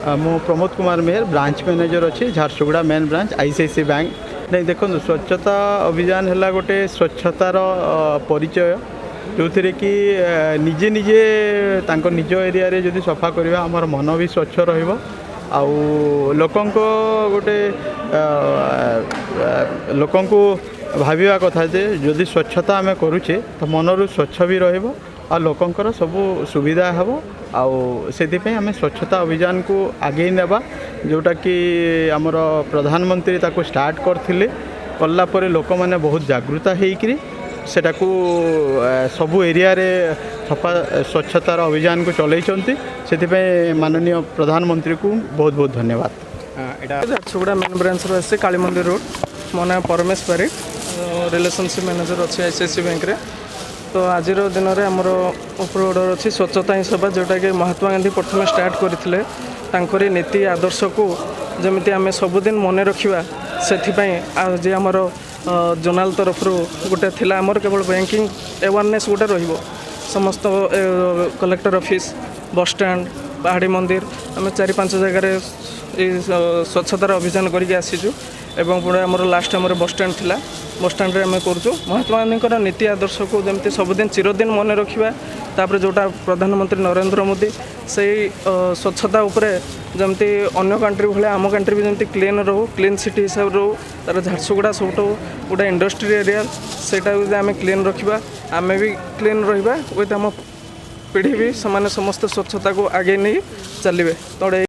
मु प्रमोद कुमार मेहर branch manager अच्छी Jharsuguda main branch ICICI bank. नहीं देखो स्वच्छता अभियान है गोटे स्वच्छतार परिचय जो थी कि निजे निजे तांको निज एरिया रे जदि सफा करवा आमर मन भी स्वच्छ रहिबो आउ लोकंको गोटे लोकंको भाविया कथा जे जदि स्वच्छता आम करुचे तो मनरु स्वच्छ भी रहिबो आ लोकंकर सबू सुविधा हे आउ आम स्वच्छता अभियान को आगे नेबा जोटा कि आमर प्रधानमंत्री ताको स्टार्ट करथिले कला परे लोक माने बहुत जागरूकता हेकरी सेटा को सबू एरिया रे सफा स्वच्छतार अभियान को चलैछंती से माननीय प्रधानमंत्री को बहुत बहुत धन्यवाद। एटा झारसुगुड़ा मेन ब्रांच रो आसे काली मंदिर रोड मो ना परमेश पारिक रिलेशनशिप मैनेजर अच्छे आईसीआईसीआई बैंक रे। तो आज दिन में आमर ऊपर ऑर्डर अच्छी स्वच्छता ही सेवा जोटा कि महात्मा गांधी प्रथम स्टार्ट करते नीति आदर्श को जमी आम सबुदिन मन रखा से आमर जोनाल तरफ गोटे थिला आमर केवल बैंकिंग अवेयरनेस गोटे रहिबो समस्त कलेक्टर ऑफिस बस स्टैंड पहाड़ी मंदिर आम 4-5 जगह स्वच्छतार अभियान करके आसीचु एवं पूरा आमर लास्ट आमर बस स्टैंड थिला बस स्टैंड रे आम करूँ महात्मा गांधी नीति आदर्श को जमी सबुदिन चिरदिन मन रखा तापर जोटा प्रधानमंत्री नरेंद्र मोदी से स्वच्छता उपरे जमती अन्य कंट्री भाई आम कंट्री भी जमी क्लीन रो क्लीन सिटी हिसाब रो तार झारसुगुड़ा सब गोटे इंडस्ट्री एरिया सेटा आम क्लीन रखा आम भी क्लीन रहा विथ आम पीढ़ी भी समस्त स्वच्छता को आगे नहीं चलिए तो